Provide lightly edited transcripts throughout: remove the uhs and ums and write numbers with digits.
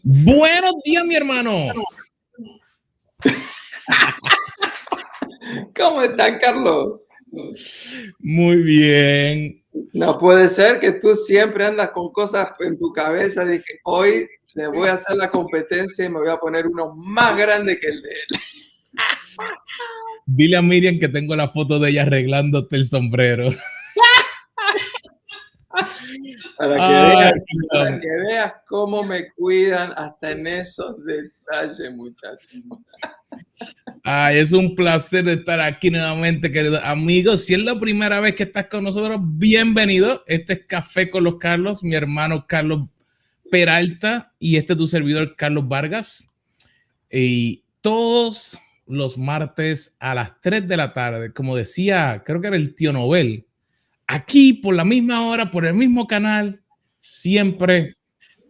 Buenos días, mi hermano. ¿Cómo estás, Carlos? Muy bien. No puede ser que tú siempre andas con cosas en tu cabeza. Dije, hoy le voy a hacer la competencia y me voy a poner uno más grande que el de él. Dile a Miriam que tengo la foto de ella arreglándote el sombrero. Para que veas cómo me cuidan hasta en esos detalles, muchachos. Es un placer estar aquí nuevamente, queridos amigos. Si es la primera vez que estás con nosotros, bienvenido. Este es Café con los Carlos, mi hermano Carlos Peralta y este es tu servidor Carlos Vargas. Y todos los martes a las 3 de la tarde, como decía, creo que era el tío Nobel, aquí por la misma hora, por el mismo canal, siempre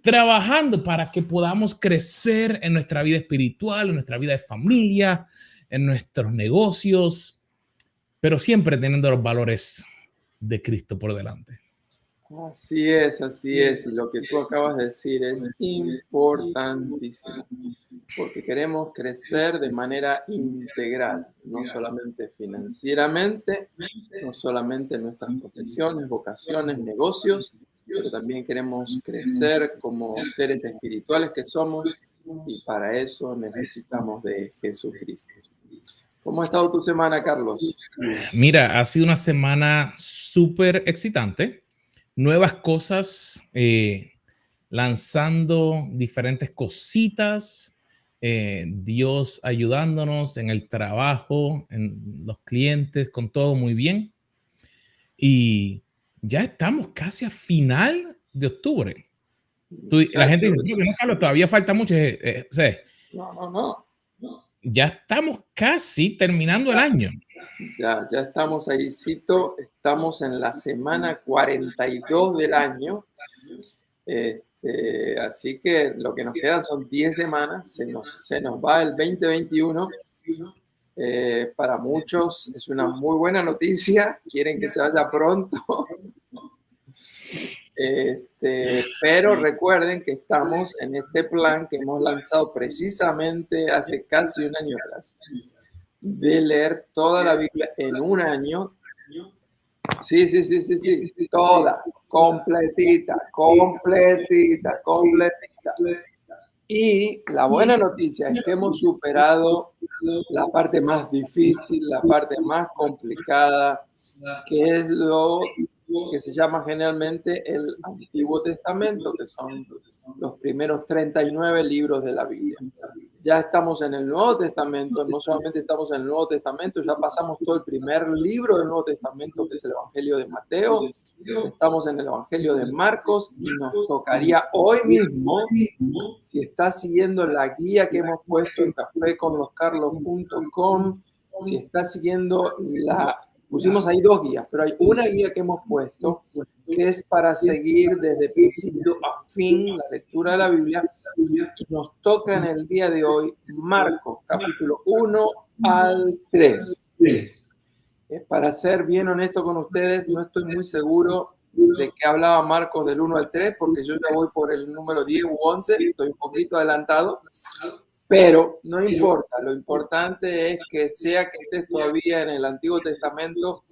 trabajando para que podamos crecer en nuestra vida espiritual, en nuestra vida de familia, en nuestros negocios, pero siempre teniendo los valores de Cristo por delante. Así es, así es. Y lo que tú acabas de decir es importantísimo, porque queremos crecer de manera integral, no solamente financieramente, no solamente en nuestras profesiones, vocaciones, negocios, pero también queremos crecer como seres espirituales que somos y para eso necesitamos de Jesucristo. ¿Cómo ha estado tu semana, Carlos? Mira, ha sido una semana súper excitante. Nuevas cosas, lanzando diferentes cositas, Dios ayudándonos en el trabajo, en los clientes, con todo muy bien. Y ya estamos casi a final de octubre. La gente dice, no, Carlos, todavía falta mucho. No. Ya estamos casi terminando el año. Ya estamos ahí, Cito. Estamos en la semana 42 del año. Así que lo que nos quedan son 10 semanas. Se nos va el 2021. Para muchos es una muy buena noticia. Quieren que se vaya pronto. Pero recuerden que estamos en este plan que hemos lanzado precisamente hace casi un año atrás, de leer toda la Biblia en un año. Sí, toda, completita. Y la buena noticia es que hemos superado la parte más difícil, la parte más complicada, que es lo que se llama generalmente el Antiguo Testamento, que son los primeros 39 libros de la Biblia. Ya estamos en el Nuevo Testamento, no solamente estamos en el Nuevo Testamento, ya pasamos todo el primer libro del Nuevo Testamento, que es el Evangelio de Mateo, estamos en el Evangelio de Marcos, y nos tocaría hoy mismo, si estás siguiendo la guía que hemos puesto en cafeconloscarlos.com, si estás siguiendo pusimos ahí dos guías, pero hay una guía que hemos puesto que es para seguir desde principio a fin la lectura de la Biblia. Nos toca en el día de hoy Marcos, capítulo 1 al 3. Para ser bien honesto con ustedes, no estoy muy seguro de qué hablaba Marcos del 1 al 3, porque yo ya voy por el número 10 u 11, estoy un poquito adelantado. Pero no importa, lo importante es que sea que estés todavía en el Antiguo Testamento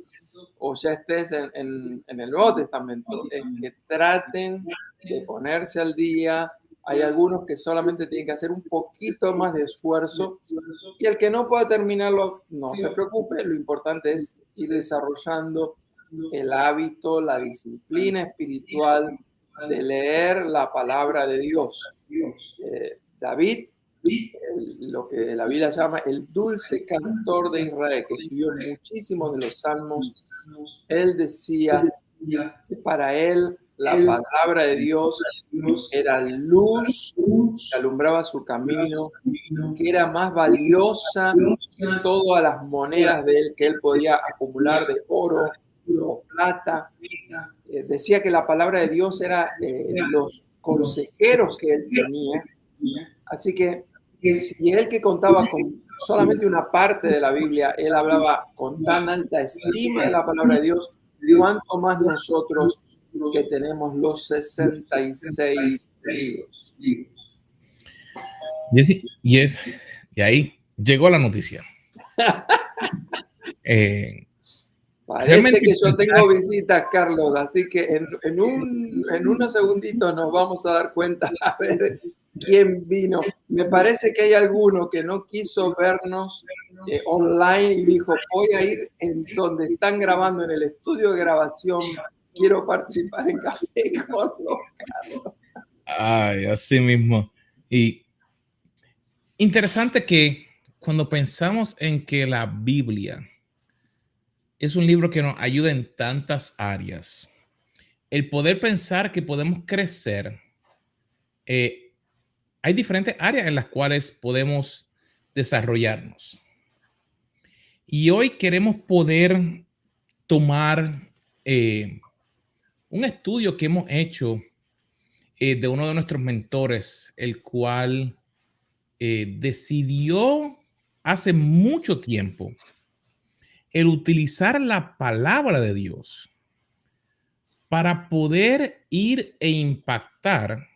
o ya estés en el Nuevo Testamento, es que traten de ponerse al día. Hay algunos que solamente tienen que hacer un poquito más de esfuerzo y el que no pueda terminarlo, no se preocupe, lo importante es ir desarrollando el hábito, la disciplina espiritual de leer la palabra de Dios. David, lo que la Biblia llama el dulce cantor de Israel, que escribió muchísimos de los salmos, él decía que para él la palabra de Dios era luz que alumbraba su camino, que era más valiosa que todas las monedas que él podía acumular de oro o plata. Decía que la palabra de Dios era los consejeros que él tenía. Así que si él, que contaba con solamente una parte de la Biblia, él hablaba con tan alta estima de la palabra de Dios, ¿cuánto más nosotros que tenemos los 66 libros? Y ahí llegó la noticia. Parece que yo tengo visitas, Carlos, así que en unos segunditos nos vamos a dar cuenta a ver quién vino. Me parece que hay alguno que no quiso vernos online y dijo, voy a ir en donde están grabando, en el estudio de grabación, quiero participar en Café con los Carlos. Ay, así mismo. Y interesante que cuando pensamos en que la Biblia es un libro que nos ayuda en tantas áreas, el poder pensar que podemos crecer, hay diferentes áreas en las cuales podemos desarrollarnos. Y hoy queremos poder tomar un estudio que hemos hecho de uno de nuestros mentores, el cual decidió hace mucho tiempo el utilizar la palabra de Dios para poder ir e impactar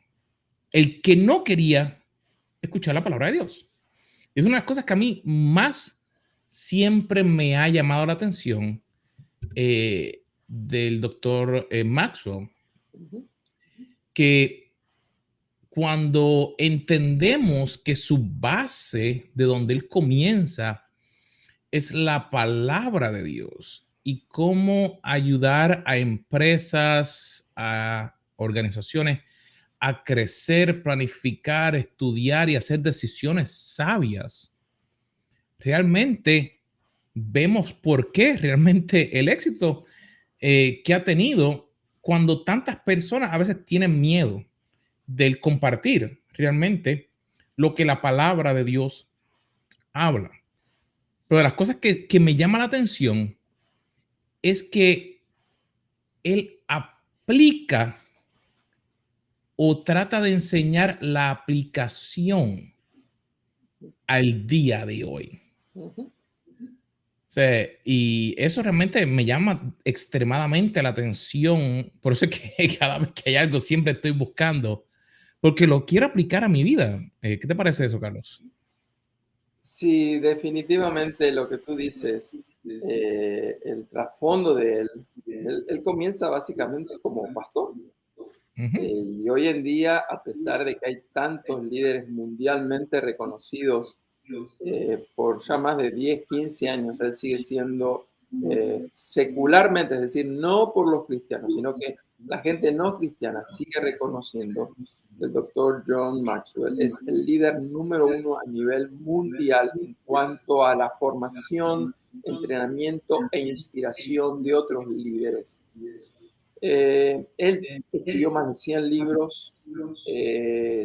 el que no quería escuchar la palabra de Dios. Es una de las cosas que a mí más siempre me ha llamado la atención del doctor Maxwell, que cuando entendemos que su base de donde él comienza es la palabra de Dios y cómo ayudar a empresas, a organizaciones a crecer, planificar, estudiar y hacer decisiones sabias, realmente vemos por qué realmente el éxito que ha tenido cuando tantas personas a veces tienen miedo del compartir realmente lo que la palabra de Dios habla. Pero de las cosas que me llama la atención es que él aplica o trata de enseñar la aplicación al día de hoy. O sea, y eso realmente me llama extremadamente la atención. Por eso es que cada vez que hay algo siempre estoy buscando, porque lo quiero aplicar a mi vida. ¿Qué te parece eso, Carlos? Sí, definitivamente lo que tú dices, el trasfondo de él comienza básicamente como pastor. Y hoy en día, a pesar de que hay tantos líderes mundialmente reconocidos por ya más de 10, 15 años, él sigue siendo secularmente, es decir, no por los cristianos, sino que la gente no cristiana sigue reconociendo el doctor John Maxwell es el líder número uno a nivel mundial en cuanto a la formación, entrenamiento e inspiración de otros líderes. Él escribió más de 100 libros,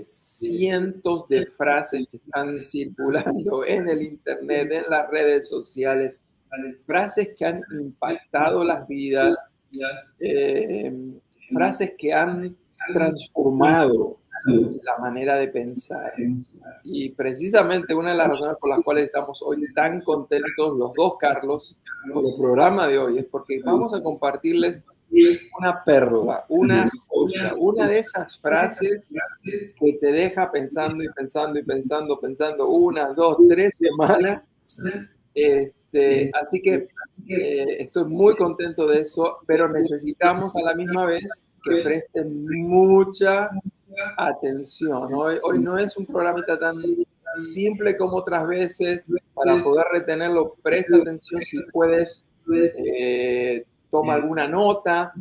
cientos de frases que están circulando en el internet, en las redes sociales, frases que han impactado las vidas, frases que han transformado la manera de pensar. Y precisamente una de las razones por las cuales estamos hoy tan contentos los dos, Carlos, con el programa de hoy, es porque vamos a compartirles una perla, una joya, una de esas frases que te deja pensando y pensando y pensando 1, 2, 3 semanas. Así que estoy muy contento de eso, pero necesitamos a la misma vez que presten mucha atención. Hoy no es un programita tan simple como otras veces. Para poder retenerlo, presta atención si puedes. Toma alguna nota.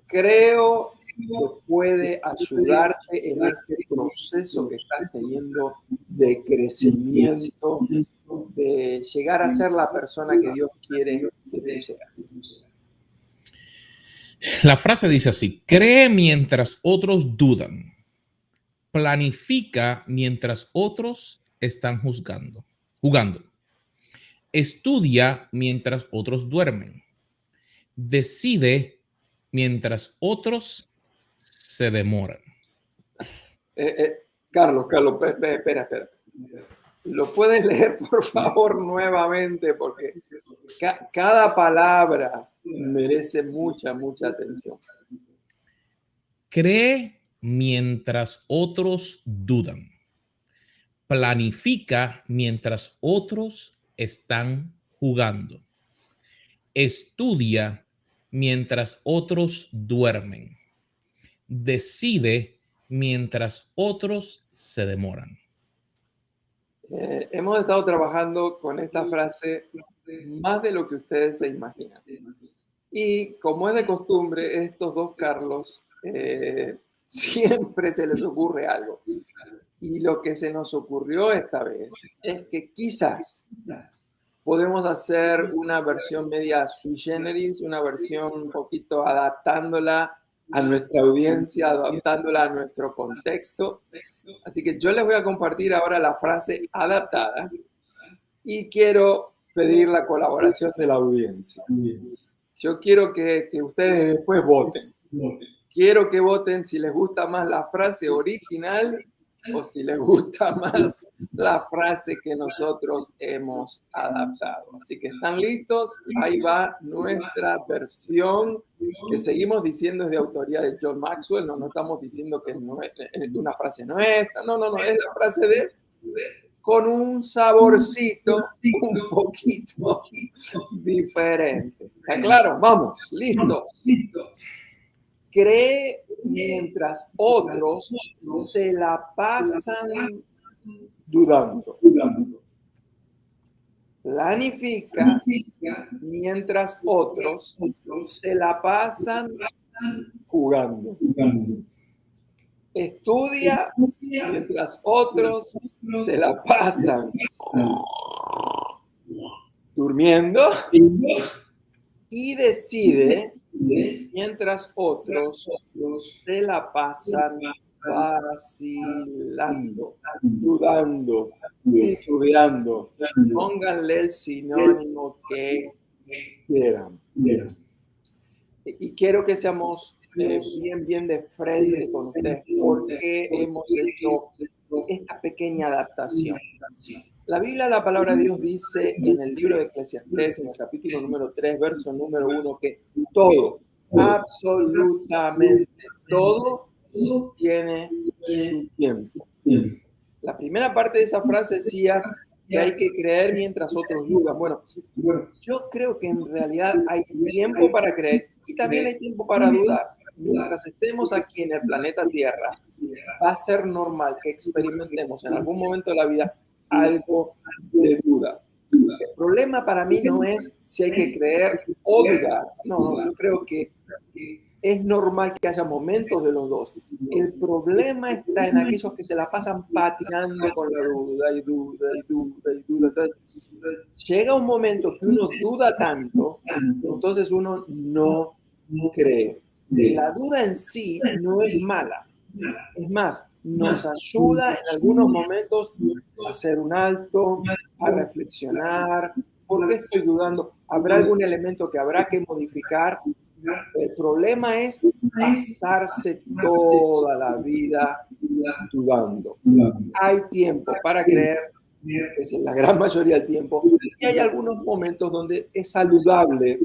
Creo que puede ayudarte en este proceso que estás teniendo de crecimiento, de llegar a ser la persona que Dios quiere que tú seas. La frase dice así: cree mientras otros dudan, planifica mientras otros están jugando, estudia mientras otros duermen, decide mientras otros se demoran. Carlos, espera. ¿Lo puedes leer, por favor, nuevamente? Porque cada palabra merece mucha atención. Cree mientras otros dudan. Planifica mientras otros están jugando. Estudia mientras otros duermen. Decide mientras otros se demoran. Hemos estado trabajando con esta frase más de lo que ustedes se imaginan. Y como es de costumbre, estos dos Carlos siempre se les ocurre algo. Y lo que se nos ocurrió esta vez es que quizás podemos hacer una versión media sui generis, una versión un poquito adaptándola a nuestra audiencia, adaptándola a nuestro contexto. Así que yo les voy a compartir ahora la frase adaptada y quiero pedir la colaboración de la audiencia. Yo quiero que ustedes después voten. Quiero que voten si les gusta más la frase original o si les gusta más la frase que nosotros hemos adaptado. Así que están listos, ahí va nuestra versión que seguimos diciendo es de autoría de John Maxwell, no estamos diciendo que no es una frase nuestra, no, es la frase de él, con un saborcito un poquito diferente. ¿Está claro? Vamos, listos. Cree mientras otros se la pasan dudando. Planifica mientras otros se la pasan jugando. Estudia mientras otros se la pasan durmiendo. Y decide mientras otros se la pasan vacilando, dudando, estudiando. Pónganle el sinónimo que quieran. Y quiero que seamos bien de frente con ustedes porque hemos hecho esta pequeña adaptación. La Biblia, la palabra de Dios dice en el libro de Eclesiastés, en el capítulo número 3, verso número 1, que todo, absolutamente todo, tiene su tiempo. La primera parte de esa frase decía que hay que creer mientras otros dudan. Bueno, yo creo que en realidad hay tiempo para creer y también hay tiempo para dudar. Mientras estemos aquí en el planeta Tierra, va a ser normal que experimentemos en algún momento de la vida algo de duda. El problema para mí no es si hay que creer o dudar. No, yo creo que es normal que haya momentos de los dos. El problema está en aquellos que se la pasan patinando con la duda y duda. Entonces, llega un momento que uno duda tanto, entonces uno no cree. La duda en sí no es mala. Es más, nos ayuda en algunos momentos a hacer un alto, a reflexionar. ¿Por qué estoy dudando? ¿Habrá algún elemento que habrá que modificar? El problema es pasarse toda la vida dudando. Hay tiempo para creer, que es la gran mayoría del tiempo, y hay algunos momentos donde es saludable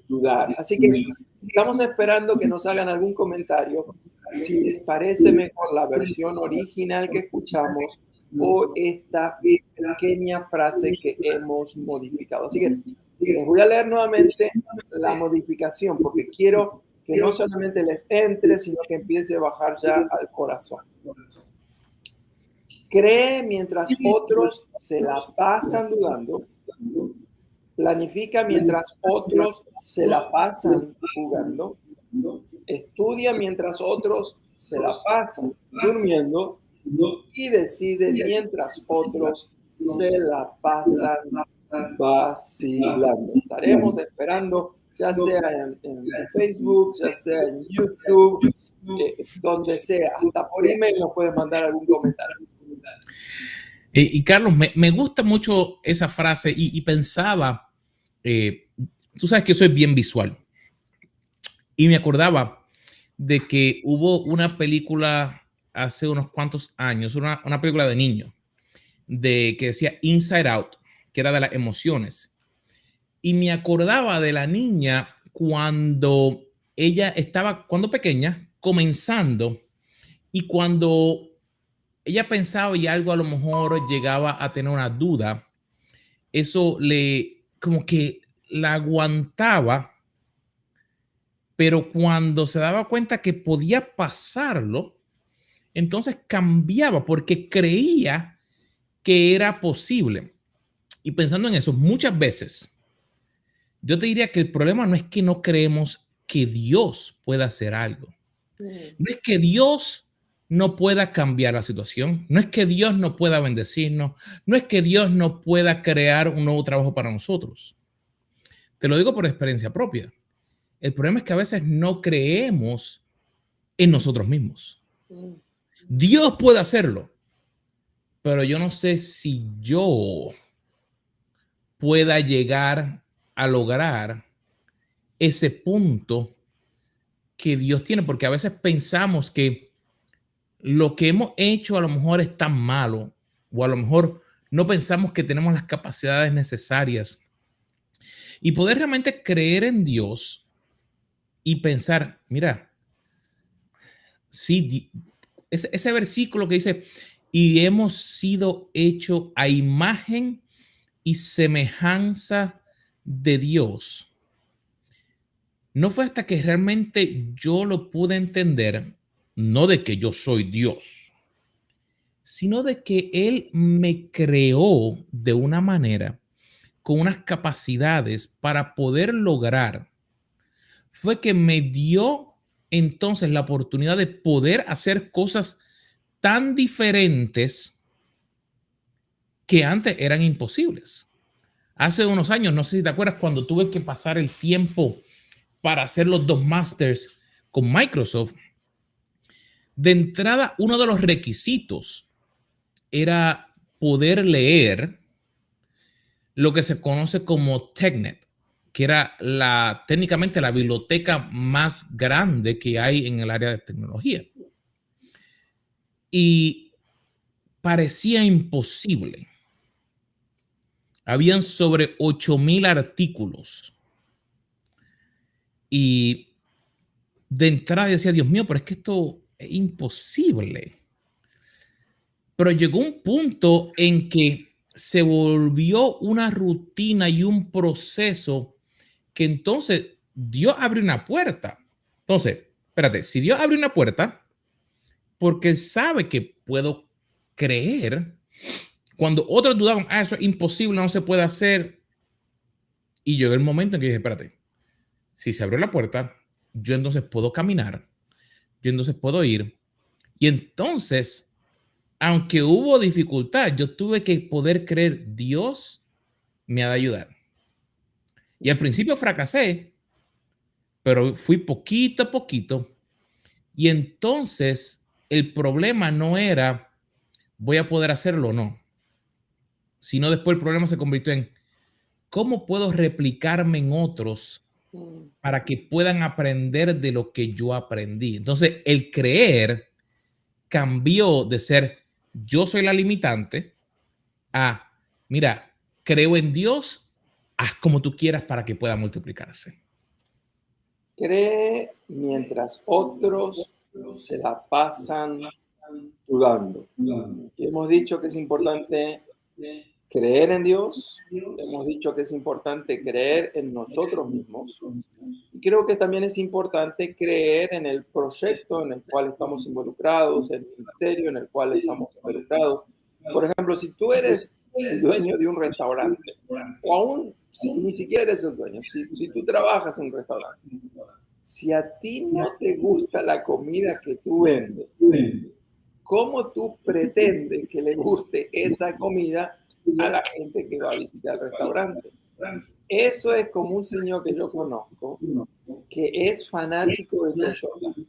dudar. Así que estamos esperando que nos hagan algún comentario si les parece mejor la versión original que escuchamos o esta pequeña frase que hemos modificado. Así que les voy a leer nuevamente la modificación porque quiero que no solamente les entre, sino que empiece a bajar ya al corazón. Cree mientras otros se la pasan dudando. Planifica mientras otros se la pasan jugando. Estudia mientras otros se la pasan durmiendo. Y decide mientras otros se la pasan vacilando. Estaremos esperando, ya sea en Facebook, ya sea en YouTube, donde sea. Hasta por email nos puedes mandar algún comentario. Y Carlos, me gusta mucho esa frase y pensaba, tú sabes que yo soy bien visual y me acordaba de que hubo una película hace unos cuantos años, una película de niños, que decía Inside Out, que era de las emociones. Y me acordaba de la niña cuando ella estaba, cuando pequeña, comenzando Y cuando ella pensaba y algo a lo mejor llegaba a tener una duda, eso le como que la aguantaba, pero cuando se daba cuenta que podía pasarlo, entonces cambiaba porque creía que era posible. Y pensando en eso, muchas veces, yo te diría que el problema no es que no creemos que Dios pueda hacer algo. No es que Dios no pueda cambiar la situación, no es que Dios no pueda bendecirnos, no es que Dios no pueda crear un nuevo trabajo para nosotros. Te lo digo por experiencia propia. El problema es que a veces no creemos en nosotros mismos. Dios puede hacerlo, pero yo no sé si yo pueda llegar a lograr ese punto que Dios tiene, porque a veces pensamos que lo que hemos hecho a lo mejor es tan malo, o a lo mejor no pensamos que tenemos las capacidades necesarias. Y poder realmente creer en Dios y pensar, mira, sí, ese versículo que dice, y hemos sido hechos a imagen y semejanza de Dios. No fue hasta que realmente yo lo pude entender, no de que yo soy Dios, sino de que Él me creó de una manera, con unas capacidades para poder lograr, fue que me dio entonces la oportunidad de poder hacer cosas tan diferentes que antes eran imposibles. Hace unos años, no sé si te acuerdas, cuando tuve que pasar el tiempo para hacer los dos masters con Microsoft, de entrada, uno de los requisitos era poder leer lo que se conoce como TechNet, que era técnicamente la biblioteca más grande que hay en el área de tecnología. Y parecía imposible. Habían sobre 8,000 artículos. Y de entrada yo decía, Dios mío, pero es que esto es imposible. Pero llegó un punto en que se volvió una rutina y un proceso que entonces Dios abre una puerta. Entonces, espérate, si Dios abre una puerta, porque sabe que puedo creer, cuando otros dudaban, eso es imposible, no se puede hacer. Y llegó el momento en que dije, espérate, si se abrió la puerta, yo entonces puedo caminar, yo entonces puedo ir. Y entonces, aunque hubo dificultad, yo tuve que poder creer, Dios me ha de ayudar. Y al principio fracasé, pero fui poquito a poquito. Y entonces el problema no era voy a poder hacerlo o no, sino después el problema se convirtió en cómo puedo replicarme en otros para que puedan aprender de lo que yo aprendí. Entonces el creer cambió de ser yo soy la limitante a, mira, creo en Dios, haz como tú quieras para que pueda multiplicarse. Cree mientras otros se la pasan dudando. Y hemos dicho que es importante creer en Dios, hemos dicho que es importante creer en nosotros mismos. Y creo que también es importante creer en el proyecto en el cual estamos involucrados, el ministerio en el cual estamos involucrados. Por ejemplo, si tú eres el dueño de un restaurante, o aún si ni siquiera eres el dueño, si tú trabajas en un restaurante, si a ti no te gusta la comida que tú vendes, ¿cómo tú pretendes que le guste esa comida a la gente que va a visitar el restaurante? Eso es como un señor que yo conozco, que es fanático de Toyota.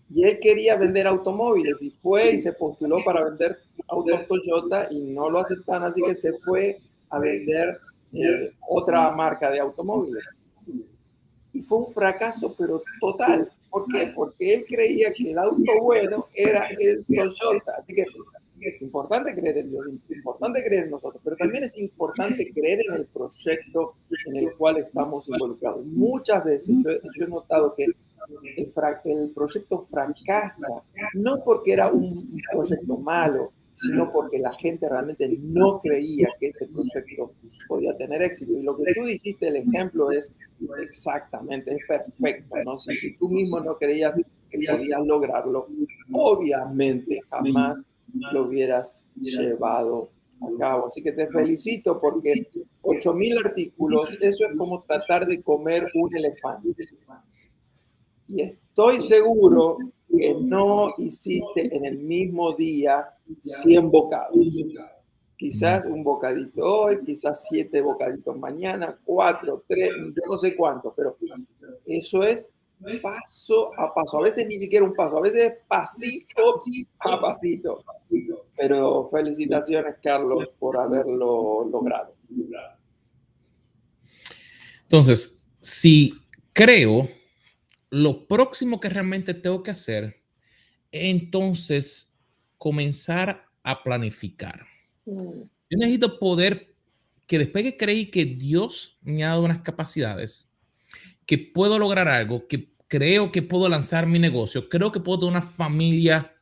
Y él quería vender automóviles y fue y se postuló para vender autos Toyota y no lo aceptan, así que se fue a vender otra marca de automóviles. Y fue un fracaso, pero total. ¿Por qué? Porque él creía que el auto bueno era el Toyota. Así que es importante creer en Dios, es importante creer en nosotros, pero también es importante creer en el proyecto en el cual estamos involucrados. Muchas veces yo he notado que el proyecto fracasa, no porque era un proyecto malo, sino porque la gente realmente no creía que ese proyecto podía tener éxito. Y lo que tú dijiste, el ejemplo es exactamente, es perfecto, ¿no? Si tú mismo no creías que podías lograrlo, obviamente jamás lo hubieras llevado a cabo. Así que te felicito porque 8.000 artículos, eso es como tratar de comer un elefante. Y estoy seguro que no hiciste en el mismo día 100 bocados. Quizás un bocadito hoy, quizás 7 bocaditos mañana, 4, 3, yo no sé cuánto, pero eso es paso a paso. A veces ni siquiera un paso, a veces es pasito a pasito. Pero felicitaciones, Carlos, por haberlo logrado. Entonces, si creo, lo próximo que realmente tengo que hacer es entonces comenzar a planificar. Yo necesito poder, que después que creí que Dios me ha dado unas capacidades, que puedo lograr algo, que creo que puedo lanzar mi negocio, creo que puedo tener una familia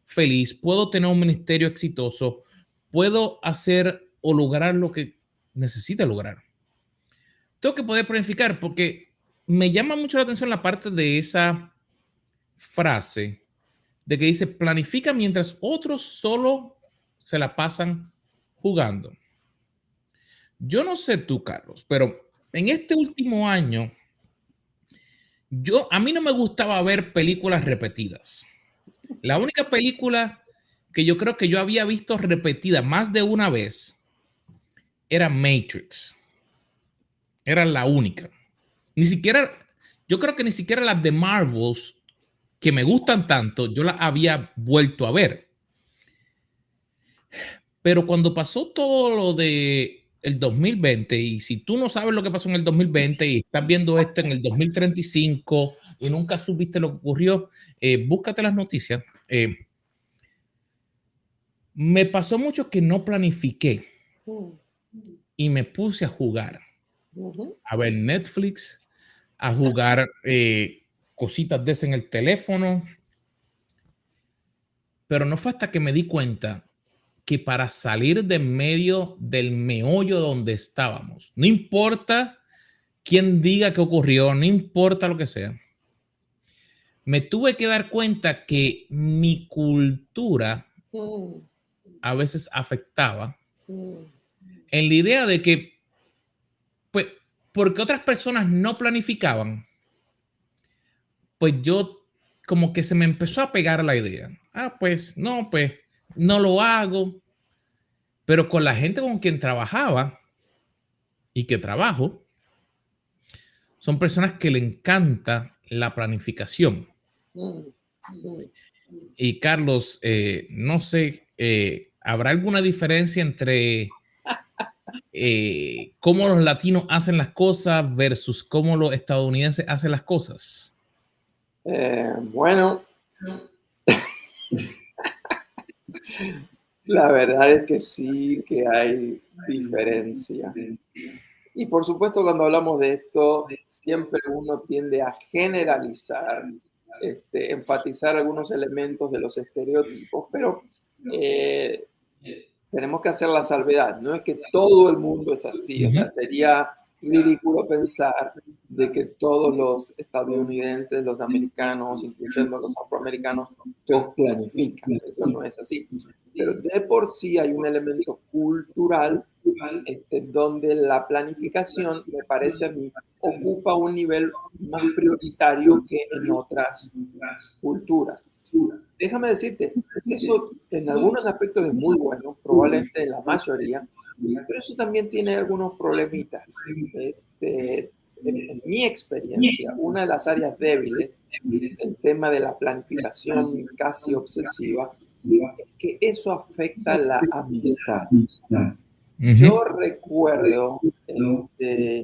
feliz, puedo tener un ministerio exitoso, puedo hacer o lograr lo que necesita lograr. Tengo que poder planificar porque me llama mucho la atención la parte de esa frase de que dice planifica mientras otros solo se la pasan jugando. Yo no sé tú, Carlos, pero en este último año, a mí no me gustaba ver películas repetidas. La única película que yo creo que yo había visto repetida más de una vez era Matrix. Era la única. Ni siquiera, yo creo que ni siquiera las de Marvels, que me gustan tanto, yo las había vuelto a ver. Pero cuando pasó todo lo de el 2020, y si tú no sabes lo que pasó en el 2020 y estás viendo esto en el 2035 y nunca supiste lo que ocurrió, búscate las noticias. Me pasó mucho que no planifiqué y me puse a jugar, a ver Netflix, a jugar cositas de ese en el teléfono, pero no fue hasta que me di cuenta que para salir de medio del meollo donde estábamos, no importa quién diga qué ocurrió, no importa lo que sea, me tuve que dar cuenta que mi cultura a veces afectaba en la idea de que, pues, porque otras personas no planificaban, pues yo como que se me empezó a pegar la idea. Pues no lo hago. Pero con la gente con quien trabajaba y que trabajo, son personas que le encanta la planificación. Y Carlos, no sé, ¿habrá alguna diferencia entre cómo los latinos hacen las cosas versus cómo los estadounidenses hacen las cosas? Bueno, la verdad es que sí que hay diferencia. Y por supuesto, cuando hablamos de esto, siempre uno tiende a generalizar, enfatizar algunos elementos de los estereotipos, pero tenemos que hacer la salvedad. No es que todo el mundo es así, o sea, sería ridículo pensar de que todos los estadounidenses, los americanos, incluyendo los afroamericanos, todos planifican. Eso no es así. Pero de por sí hay un elemento cultural donde la planificación, me parece a mí, ocupa un nivel más prioritario que en otras culturas. Déjame decirte, eso en algunos aspectos es muy bueno, probablemente en la mayoría, pero eso también tiene algunos problemitas. En mi experiencia, una de las áreas débiles, el tema de la planificación casi obsesiva, es que eso afecta la amistad. Yo recuerdo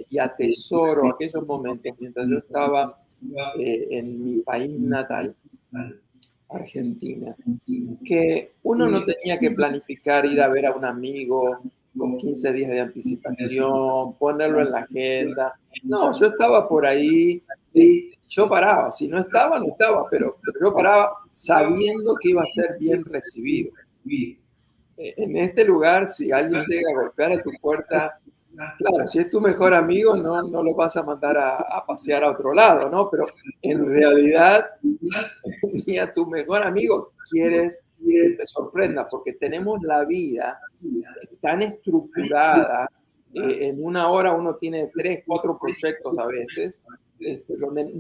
y atesoro aquellos momentos mientras yo estaba en mi país natal, Argentina, que uno no tenía que planificar ir a ver a un amigo con 15 días de anticipación, ponerlo en la agenda. No, yo estaba por ahí yo paraba. Si no estaba, no estaba, pero yo paraba sabiendo que iba a ser bien recibido. En este lugar, si alguien llega a golpear a tu puerta, claro, si es tu mejor amigo, no lo vas a mandar a pasear a otro lado, ¿no? Pero en realidad, ni a tu mejor amigo quieres que te sorprenda, porque tenemos la vida tan estructurada. En una hora uno tiene 3, 4 proyectos a veces, donde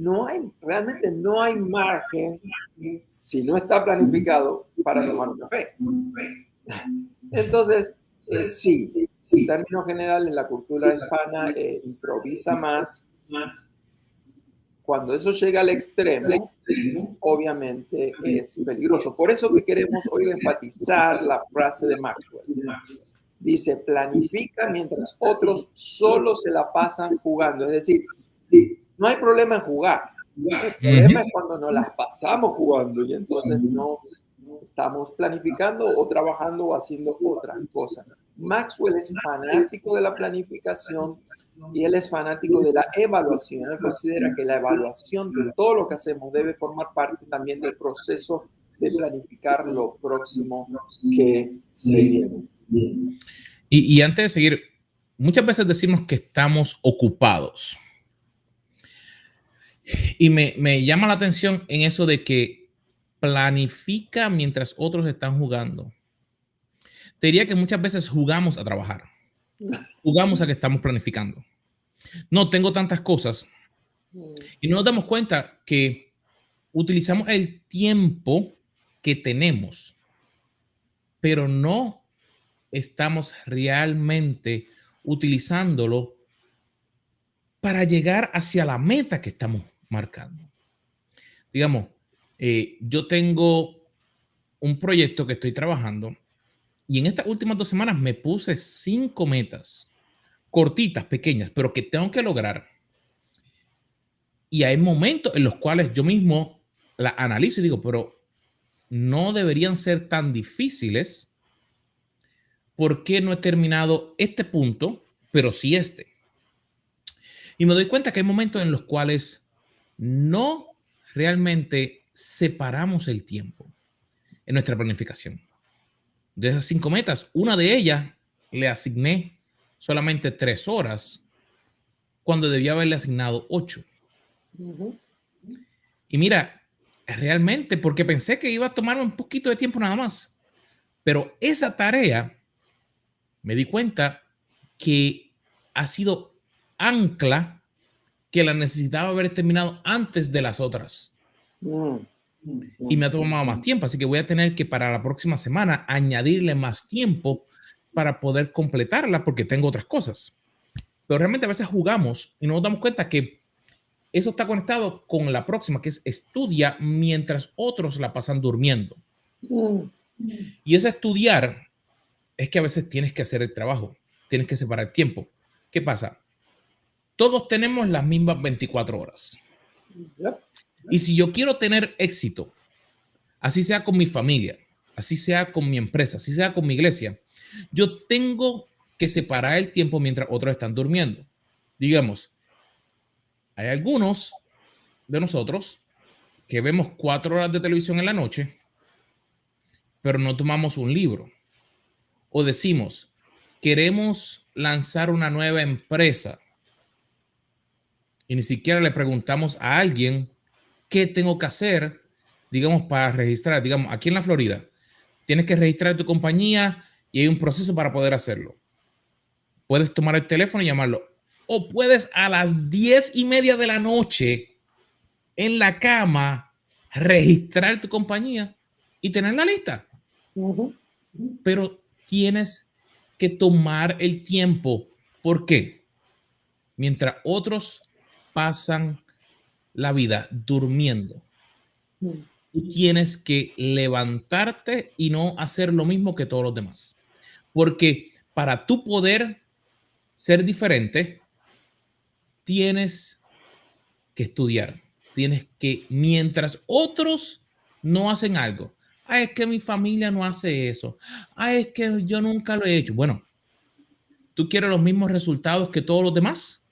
realmente no hay margen, si no está planificado, para tomar un café. Entonces, sí, en términos generales, la cultura hispana improvisa más. Cuando eso llega al extremo, obviamente es peligroso. Por eso que queremos hoy enfatizar la frase de Maxwell. Dice, planifica mientras otros solo se la pasan jugando. Es decir, no hay problema en jugar. El problema es cuando nos las pasamos jugando y entonces no estamos planificando o trabajando o haciendo otras cosas. Maxwell es fanático de la planificación y él es fanático de la evaluación. Él considera que la evaluación de todo lo que hacemos debe formar parte también del proceso de planificar lo próximo que se viene. Y antes de seguir, muchas veces decimos que estamos ocupados. Y me llama la atención en eso de que planifica mientras otros están jugando. Te diría que muchas veces jugamos a trabajar. Jugamos a que estamos planificando. No, tengo tantas cosas. Y no nos damos cuenta que utilizamos el tiempo que tenemos, pero no estamos realmente utilizándolo para llegar hacia la meta que estamos marcando. Digamos, yo tengo un proyecto que estoy trabajando y en estas últimas 2 semanas me puse 5 metas cortitas, pequeñas, pero que tengo que lograr. Y hay momentos en los cuales yo mismo la analizo y digo, pero no deberían ser tan difíciles. ¿Por qué no he terminado este punto, pero sí este? Y me doy cuenta que hay momentos en los cuales no realmente separamos el tiempo en nuestra planificación. De esas 5 metas, una de ellas le asigné solamente 3 horas cuando debía haberle asignado 8. Y mira, realmente, porque pensé que iba a tomar un poquito de tiempo nada más, pero esa tarea me di cuenta que ha sido ancla que la necesitaba haber terminado antes de las otras. Y me ha tomado más tiempo, así que voy a tener que para la próxima semana añadirle más tiempo para poder completarla porque tengo otras cosas. Pero realmente a veces jugamos y nos damos cuenta que eso está conectado con la próxima, que es estudia mientras otros la pasan durmiendo. Y ese estudiar es que a veces tienes que hacer el trabajo, tienes que separar tiempo. ¿Qué pasa? Todos tenemos las mismas 24 horas. Y si yo quiero tener éxito, así sea con mi familia, así sea con mi empresa, así sea con mi iglesia, yo tengo que separar el tiempo mientras otros están durmiendo. Digamos, hay algunos de nosotros que vemos 4 horas de televisión en la noche, pero no tomamos un libro. O decimos, queremos lanzar una nueva empresa y ni siquiera le preguntamos a alguien qué tengo que hacer, digamos, para registrar. Digamos, aquí en la Florida, tienes que registrar tu compañía y hay un proceso para poder hacerlo. Puedes tomar el teléfono y llamarlo. O puedes a las 10:30 de la noche en la cama registrar tu compañía y tener la lista. Pero tienes que tomar el tiempo. ¿Por qué? Mientras otros pasan la vida durmiendo, tú tienes que levantarte y no hacer lo mismo que todos los demás. Porque para tú poder ser diferente, tienes que estudiar. Tienes que, mientras otros no hacen algo, es que mi familia no hace eso, es que yo nunca lo he hecho. Bueno, ¿tú quieres los mismos resultados que todos los demás?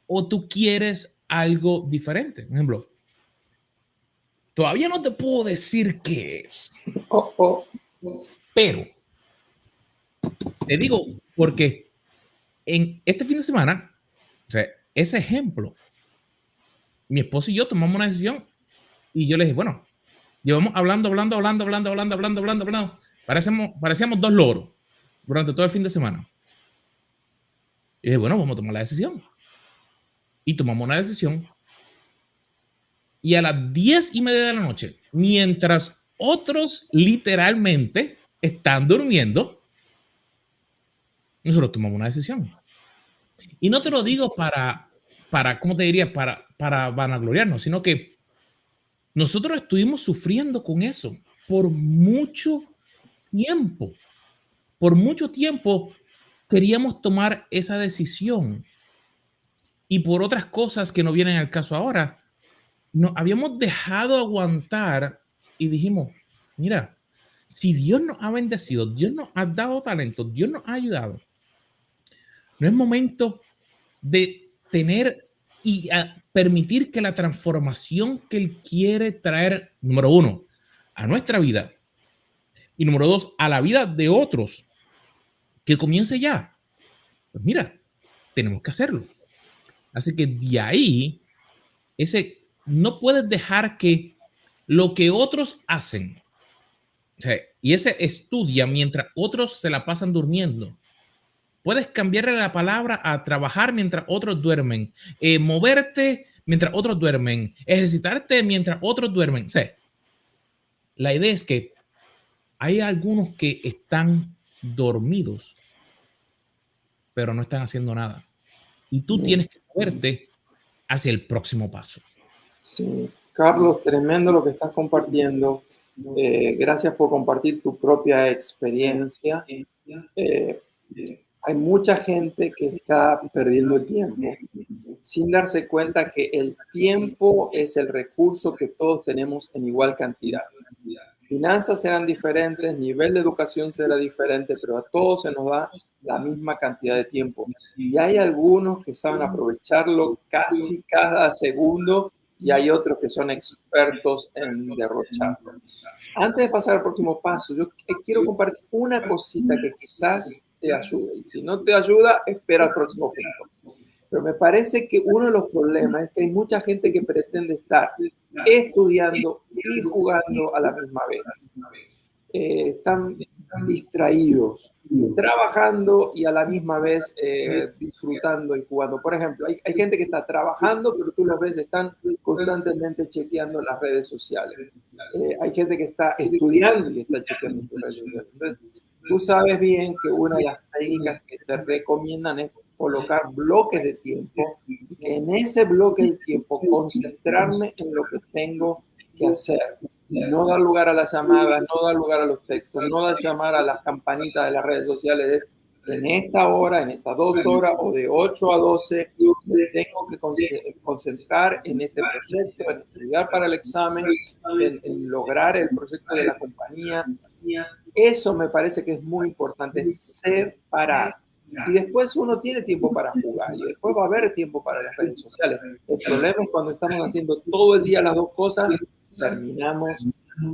¿O tú quieres algo diferente. Por ejemplo, todavía no te puedo decir qué es, pero te digo porque en este fin de semana, o sea, ese ejemplo, mi esposo y yo tomamos una decisión y yo le dije, bueno, llevamos hablando. Parecíamos dos loros durante todo el fin de semana. Y dije, bueno, vamos a tomar la decisión. Y tomamos una decisión. Y a las 10:30 de la noche, mientras otros literalmente están durmiendo, nosotros tomamos una decisión. Y no te lo digo ¿cómo te diría? Para vanagloriarnos, sino que nosotros estuvimos sufriendo con eso por mucho tiempo. Por mucho tiempo queríamos tomar esa decisión. Y por otras cosas que no vienen al caso ahora, nos habíamos dejado aguantar y dijimos, mira, si Dios nos ha bendecido, Dios nos ha dado talento, Dios nos ha ayudado, no es momento de tener y permitir que la transformación que Él quiere traer, número uno, a nuestra vida y número dos, a la vida de otros, que comience ya. Pues mira, tenemos que hacerlo. Así que de ahí, no puedes dejar que lo que otros hacen, o sea, y ese estudia mientras otros se la pasan durmiendo. Puedes cambiarle la palabra a trabajar mientras otros duermen, moverte mientras otros duermen, ejercitarte mientras otros duermen. O sea, la idea es que hay algunos que están dormidos, pero no están haciendo nada. Y tú tienes que moverte hacia el próximo paso. Sí, Carlos, tremendo lo que estás compartiendo. Gracias por compartir tu propia experiencia. Hay mucha gente que está perdiendo el tiempo sin darse cuenta que el tiempo es el recurso que todos tenemos en igual cantidad. Finanzas serán diferentes, nivel de educación será diferente, pero a todos se nos da la misma cantidad de tiempo. Y hay algunos que saben aprovecharlo casi cada segundo y hay otros que son expertos en derrocharlo. Antes de pasar al próximo paso, yo quiero compartir una cosita que quizás te ayude. Y si no te ayuda, espera el próximo punto. Pero me parece que uno de los problemas es que hay mucha gente que pretende estar estudiando y jugando a la misma vez. Están distraídos, trabajando y a la misma vez disfrutando y jugando. Por ejemplo, hay gente que está trabajando, pero tú las ves están constantemente chequeando las redes sociales. Hay gente que está estudiando y está chequeando sus redes sociales. Entonces, tú sabes bien que una de las técnicas que se recomiendan es colocar bloques de tiempo, y que en ese bloque de tiempo concentrarme en lo que tengo que hacer. No dar lugar a las llamadas, no dar lugar a los textos, no dar llamar a las campanitas de las redes sociales. Es en esta hora, en estas 2 horas o de 8 a 12, me tengo que concentrar en este proyecto, en estudiar para el examen, en lograr el proyecto de la compañía. Eso me parece que es muy importante, separar. Y después uno tiene tiempo para jugar y después va a haber tiempo para las redes sociales. El problema es cuando estamos haciendo todo el día las dos cosas, terminamos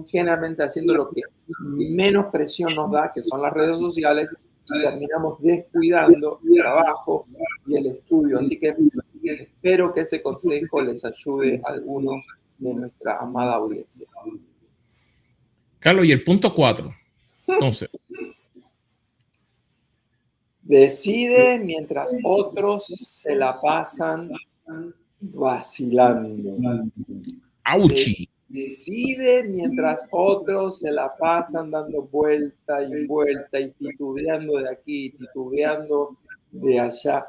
generalmente haciendo lo que menos presión nos da, que son las redes sociales, y terminamos descuidando el trabajo y el estudio. Así que espero que ese consejo les ayude a algunos de nuestra amada audiencia. Carlos, y el punto 4. Entonces, decide mientras otros se la pasan vacilando. ¡Auchi! Decide mientras otros se la pasan dando vuelta y vuelta y titubeando de aquí, titubeando de allá.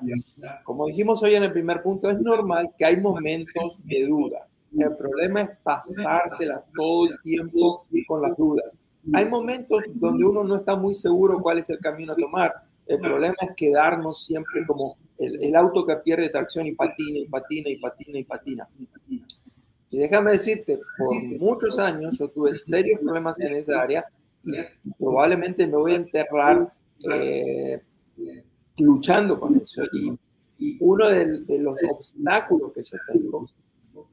Como dijimos hoy en el primer punto, es normal que hay momentos de duda. El problema es pasársela todo el tiempo con las dudas. Hay momentos donde uno no está muy seguro cuál es el camino a tomar. El problema es quedarnos siempre como el auto que pierde tracción y patina y patina y patina y patina. Y déjame decirte, por muchos años yo tuve serios problemas en esa área y probablemente me voy a enterrar luchando con eso. uno de los obstáculos que yo tengo,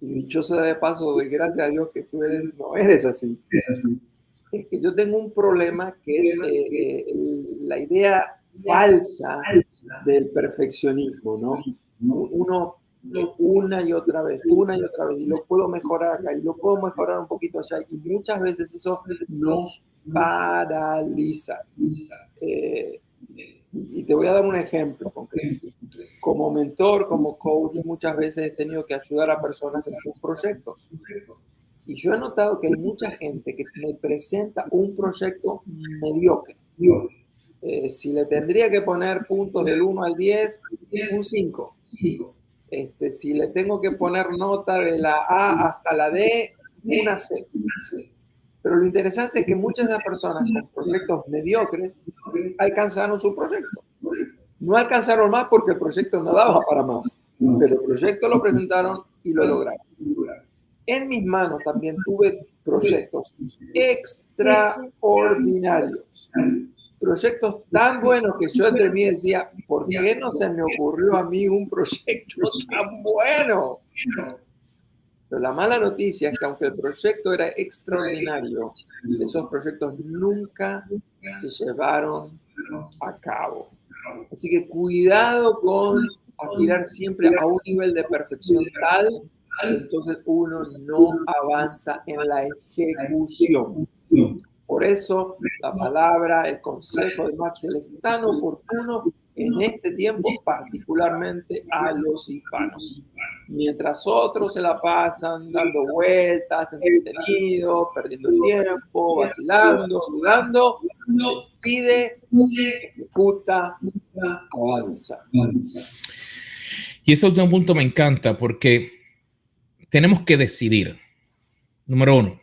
y dichoso de paso, doy gracias a Dios que tú no eres así, es que yo tengo un problema que es la idea falsa del perfeccionismo, ¿no? Uno una y otra vez, y lo puedo mejorar acá, y lo puedo mejorar un poquito allá, y muchas veces eso nos paraliza. Y te voy a dar un ejemplo concreto. Como mentor, como coach, muchas veces he tenido que ayudar a personas en sus proyectos. Y yo he notado que hay mucha gente que me presenta un proyecto mediocre. Si le tendría que poner puntos del 1 al 10, un 5. Si le tengo que poner nota de la A hasta la D, una C. Pero lo interesante es que muchas de las personas con proyectos mediocres alcanzaron su proyecto. No alcanzaron más porque el proyecto no daba para más, pero el proyecto lo presentaron y lo lograron. En mis manos también tuve proyectos extraordinarios. Proyectos tan buenos que yo entre mí decía, ¿por qué no se me ocurrió a mí un proyecto tan bueno? Pero la mala noticia es que aunque el proyecto era extraordinario, esos proyectos nunca se llevaron a cabo. Así que cuidado con aspirar siempre a un nivel de perfección tal que entonces uno no avanza en la ejecución. Por eso la palabra, el consejo de Maxwell es tan oportuno en este tiempo, particularmente a los hispanos. Mientras otros se la pasan dando vueltas, entretenidos, perdiendo el tiempo, vacilando, dudando, decide, ejecuta, avanza. Y ese último punto me encanta porque tenemos que decidir. Número 1,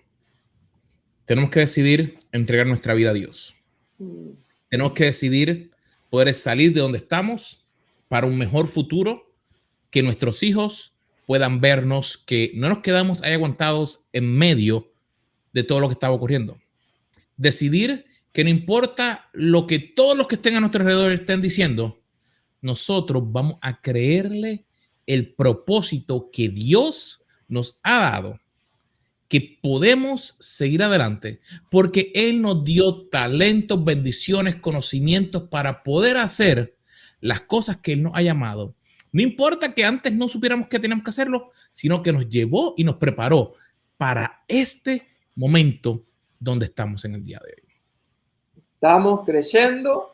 tenemos que decidir entregar nuestra vida a Dios. Tenemos que decidir poder salir de donde estamos para un mejor futuro, que nuestros hijos puedan vernos, que no nos quedamos ahí aguantados en medio de todo lo que estaba ocurriendo. Decidir que no importa lo que todos los que estén a nuestro alrededor estén diciendo, nosotros vamos a creerle el propósito que Dios nos ha dado, que podemos seguir adelante porque Él nos dio talentos, bendiciones, conocimientos para poder hacer las cosas que Él nos ha llamado. No importa que antes no supiéramos que teníamos que hacerlo, sino que nos llevó y nos preparó para este momento donde estamos en el día de hoy. Estamos creyendo,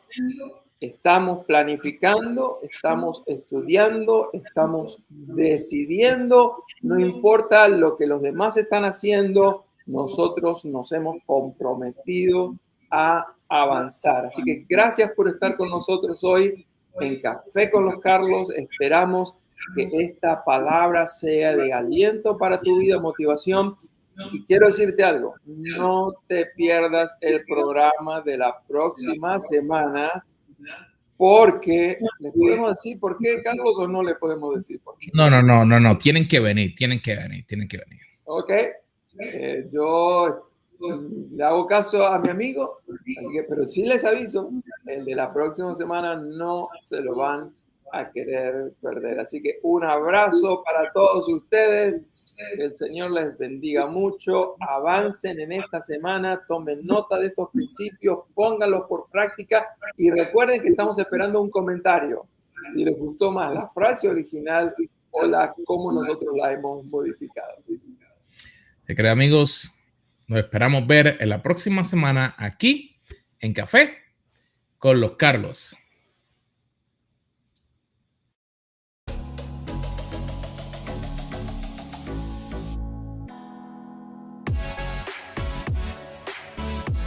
estamos planificando, estamos estudiando, estamos decidiendo, no importa lo que los demás están haciendo, nosotros nos hemos comprometido a avanzar. Así que gracias por estar con nosotros hoy en Café con los Carlos. Esperamos que esta palabra sea de aliento para tu vida, motivación. Y quiero decirte algo, no te pierdas el programa de la próxima semana, porque ¿le podemos decir por qué, Carlos, o no le podemos decir por qué? No, tienen que venir. Ok, yo le hago caso a mi amigo, pero sí les aviso, el de la próxima semana no se lo van a querer perder. Así que un abrazo para todos ustedes. Que el Señor les bendiga mucho, avancen en esta semana, tomen nota de estos principios, pónganlos por práctica y recuerden que estamos esperando un comentario. Si les gustó más la frase original o cómo nosotros la hemos modificado. Queridos amigos, nos esperamos ver en la próxima semana aquí en Café con los Carlos.